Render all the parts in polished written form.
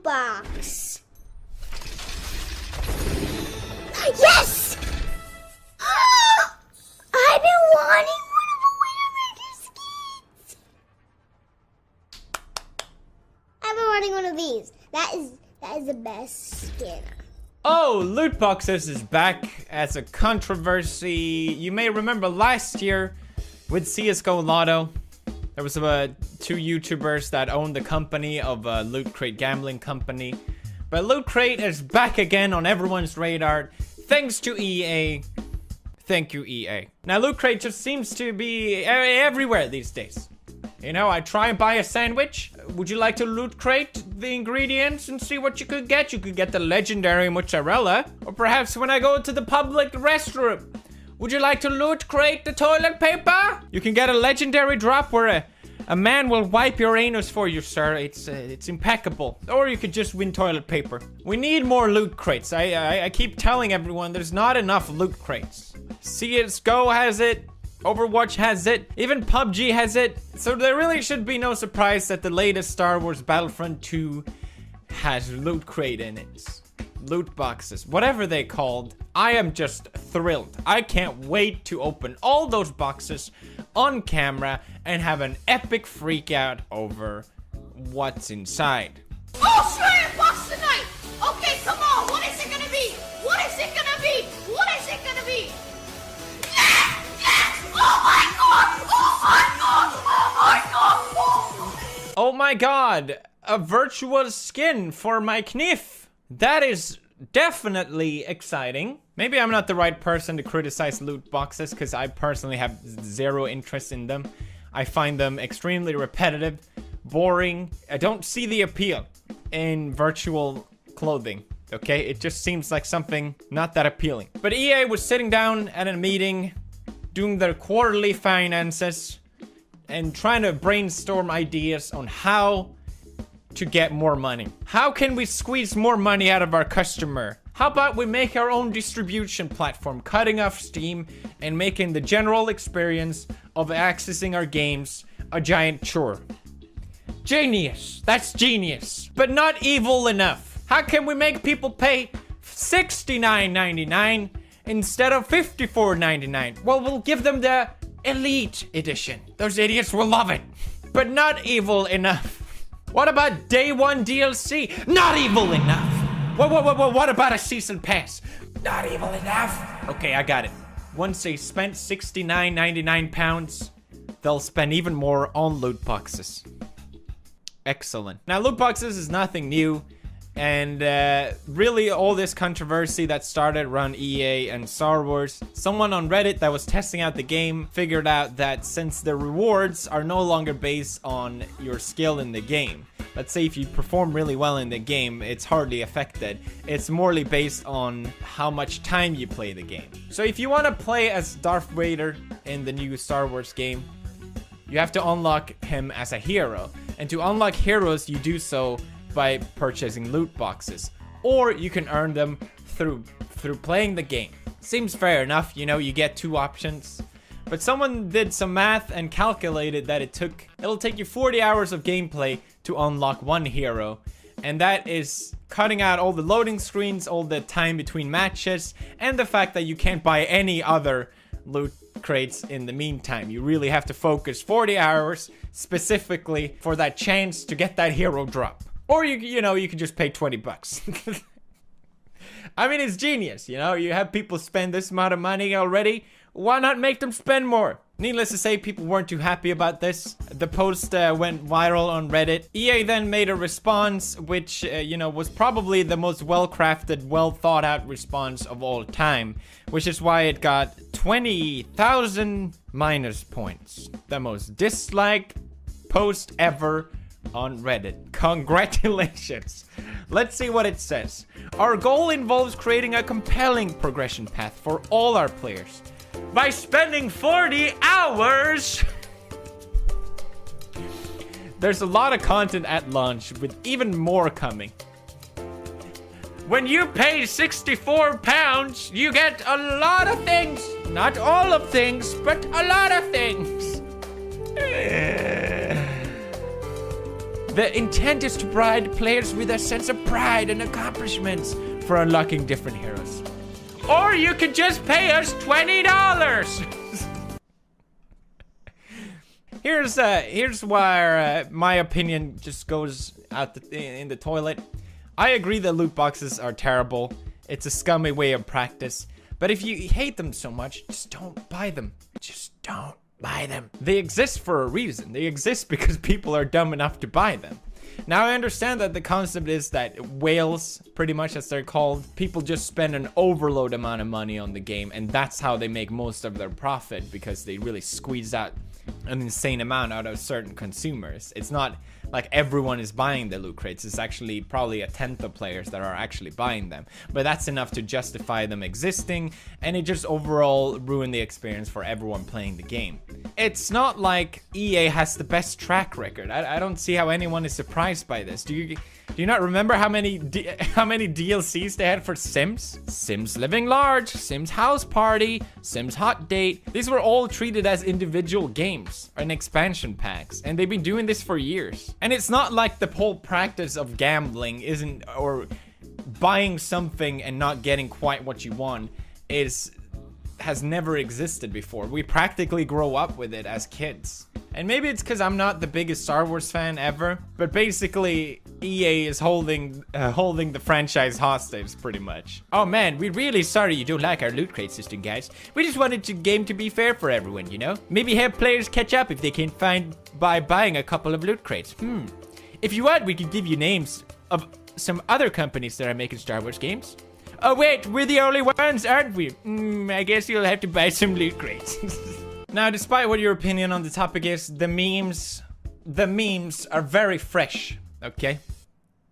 loot box. Yes! I've been wanting one of the Widowmaker skins. I've been wanting one of these. That is the best skin. Oh, loot boxes is back as a controversy. You may remember last year with CSGO Lotto, there was two YouTubers that owned the company of a Loot Crate gambling company. But Loot Crate is back again on everyone's radar, thanks to EA. Thank you, EA. Now, Loot Crate just seems to be everywhere these days. You know, I try and buy a sandwich. Would you like to Loot Crate the ingredients and see what you could get? You could get the legendary mozzarella. Or perhaps when I go to the public restroom, would you like to Loot Crate the toilet paper? You can get a legendary drop where a man will wipe your anus for you, sir. It's impeccable. Or you could just win toilet paper. We need more Loot Crates. I keep telling everyone there's not enough Loot Crates. CSGO has it. Overwatch has it. Even PUBG has it. So there really should be no surprise that the latest Star Wars Battlefront 2 has Loot Crate in it. Loot boxes, whatever they called. I am just thrilled. I can't wait to open all those boxes on camera and have an epic freak out over what's inside. Oh, sure, box tonight. Okay, come on. What is it gonna be? What is it gonna be? What is it gonna be? Yes! Yes! Oh my god! Oh my god! Oh my god! Oh my god! A virtual skin for my Knif. That is definitely exciting. Maybe I'm not the right person to criticize loot boxes because I personally have zero interest in them. I find them extremely repetitive, boring. I don't see the appeal in virtual clothing, okay? It just seems like something not that appealing. But EA was sitting down at a meeting, doing their quarterly finances, and trying to brainstorm ideas on how to get more money. How can we squeeze more money out of our customer? How about we make our own distribution platform, cutting off Steam and making the general experience of accessing our games a giant chore? Genius. That's genius. But not evil enough. How can we make people pay $69.99 instead of $54.99? Well, we'll give them the Elite Edition. Those idiots will love it. But not evil enough. What about day one DLC? Not evil enough. What about a season pass? Not evil enough. Okay, I got it. Once they spent £69.99, they'll spend even more on loot boxes. Excellent. Now, loot boxes is nothing new. And really all this controversy that started around EA and Star Wars, someone on Reddit that was testing out the game figured out that since the rewards are no longer based on your skill in the game, let's say if you perform really well in the game, it's hardly affected. It's morely based on how much time you play the game. So if you want to play as Darth Vader in the new Star Wars game, you have to unlock him as a hero. And to unlock heroes, you do so by purchasing loot boxes, or you can earn them through playing the game. Seems fair enough, you know, you get two options. But someone did some math and calculated that it'll take you 40 hours of gameplay to unlock one hero, and that is cutting out all the loading screens, all the time between matches, and the fact that you can't buy any other loot crates in the meantime. You really have to focus 40 hours specifically for that chance to get that hero drop. Or you know, you can just pay 20 bucks. I mean, it's genius, you know? You have people spend this amount of money already. Why not make them spend more? Needless to say, people weren't too happy about this. The post went viral on Reddit. EA then made a response, which, you know, was probably the most well-crafted, well-thought-out response of all time. Which is why it got 20,000 minus points. The most disliked post ever on Reddit. Congratulations. Let's see what it says. Our goal involves creating a compelling progression path for all our players by spending 40 hours. There's a lot of content at launch with even more coming. When you pay £64, you get a lot of things. Not all of things, but a lot of things. The intent is to provide players with a sense of pride and accomplishments for unlocking different heroes. Or you could just pay us $20. Here's where my opinion just goes out in the toilet. I agree that loot boxes are terrible. It's a scummy way of practice. But if you hate them so much, just don't buy them. Just don't buy them. They exist for a reason. They exist because people are dumb enough to buy them. Now, I understand that the concept is that whales, pretty much as they're called, people just spend an overload amount of money on the game, and that's how they make most of their profit, because they really squeeze out an insane amount out of certain consumers. It's not like everyone is buying the loot crates. It's actually probably a tenth of players that are actually buying them, but that's enough to justify them existing, and it just overall ruin the experience for everyone playing the game. It's not like EA has the best track record. I don't see how anyone is surprised by this. Do you not remember how many DLCs they had for Sims? Sims Living Large, Sims House Party, Sims Hot Date. These were all treated as individual games and expansion packs, and they've been doing this for years. And it's not like the whole practice of gambling isn't, or buying something and not getting quite what you want has never existed before. We practically grow up with it as kids. And maybe it's because I'm not the biggest Star Wars fan ever, but basically EA is holding the franchise hostage, pretty much. Oh man, we're really sorry you don't like our loot crate system, guys. We just wanted the game to be fair for everyone, you know? Maybe have players catch up if they can find by buying a couple of loot crates. If you want, we can give you names of some other companies that are making Star Wars games. Oh wait, we're the only ones, aren't we? I guess you'll have to buy some loot crates. Now, despite what your opinion on the topic is, the memes are very fresh, okay?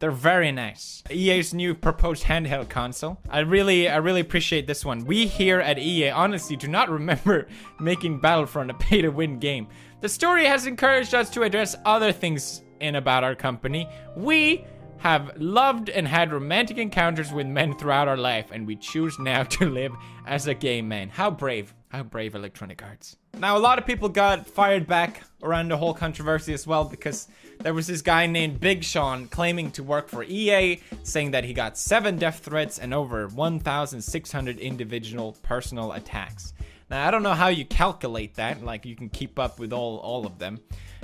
They're very nice. EA's new proposed handheld console. I really appreciate this one. We here at EA honestly do not remember making Battlefront a pay-to-win game. The story has encouraged us to address other things about our company. We have loved and had romantic encounters with men throughout our life, and we choose now to live as a gay man. How brave Electronic Arts. Now, a lot of people got fired back around the whole controversy as well, because there was this guy named Big Sean claiming to work for EA, saying that he got 7 death threats and over 1,600 individual personal attacks. Now, I don't know how you calculate that, like you can keep up with all of them.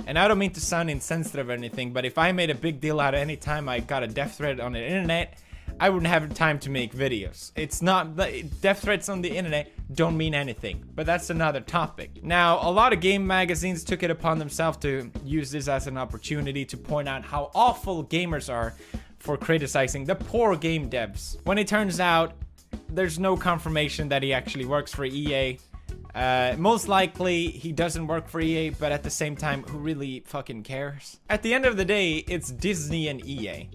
And I don't mean to sound insensitive or anything, but if I made a big deal out of any time I got a death threat on the internet, I wouldn't have time to make videos. It's not, death threats on the internet don't mean anything, but that's another topic. Now, a lot of game magazines took it upon themselves to use this as an opportunity to point out how awful gamers are for criticizing the poor game devs, when it turns out there's no confirmation that he actually works for EA. Most likely he doesn't work for EA, but at the same time, who really fucking cares? At the end of the day, it's Disney and EA.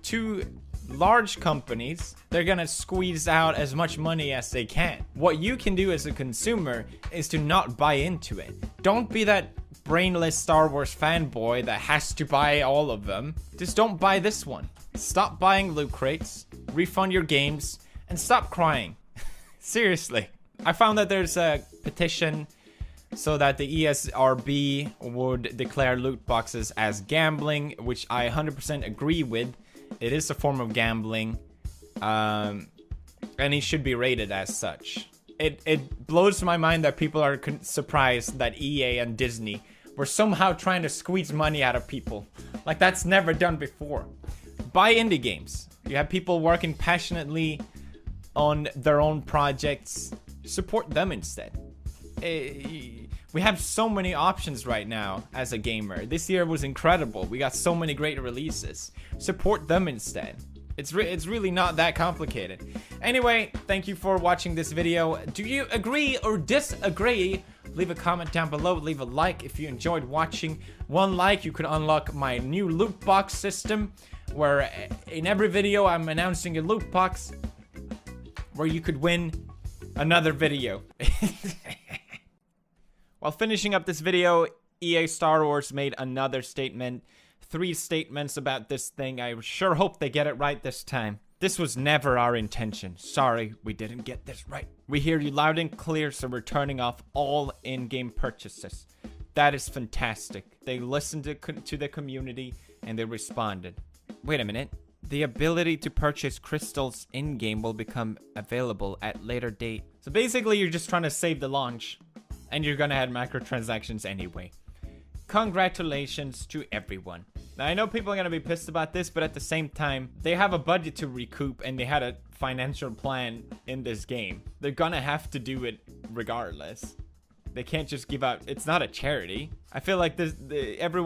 Two large companies. They're gonna squeeze out as much money as they can. What you can do as a consumer is to not buy into it. Don't be that brainless Star Wars fanboy that has to buy all of them. Just don't buy this one. Stop buying loot crates, refund your games, and stop crying. Seriously. I found that there's a petition so that the ESRB would declare loot boxes as gambling, which I 100% agree with. It is a form of gambling, and it should be rated as such. It blows my mind that people are surprised that EA and Disney were somehow trying to squeeze money out of people. Like, that's never done before. Buy indie games. You have people working passionately on their own projects. Support them instead. We have so many options right now as a gamer. This year was incredible. We got so many great releases. Support them instead. It's really not that complicated. Anyway, thank you for watching this video. Do you agree or disagree? Leave a comment down below. Leave a like if you enjoyed watching. One like, you could unlock my new loot box system, where in every video I'm announcing a loot box where you could win another video. While finishing up this video, EA Star Wars made another statement. 3 statements about this thing. I sure hope they get it right this time. This was never our intention. Sorry, we didn't get this right. We hear you loud and clear, so we're turning off all in-game purchases. That is fantastic. They listened to the community And they responded. Wait a minute. The ability to purchase crystals in-game will become available at later date. So basically, you're just trying to save the launch. And you're gonna add microtransactions anyway. Congratulations to everyone. Now, I know people are gonna be pissed about this, but at the same time, they have a budget to recoup and they had a financial plan in this game. They're gonna have to do it regardless. They can't just give out. It's not a charity. I feel like everyone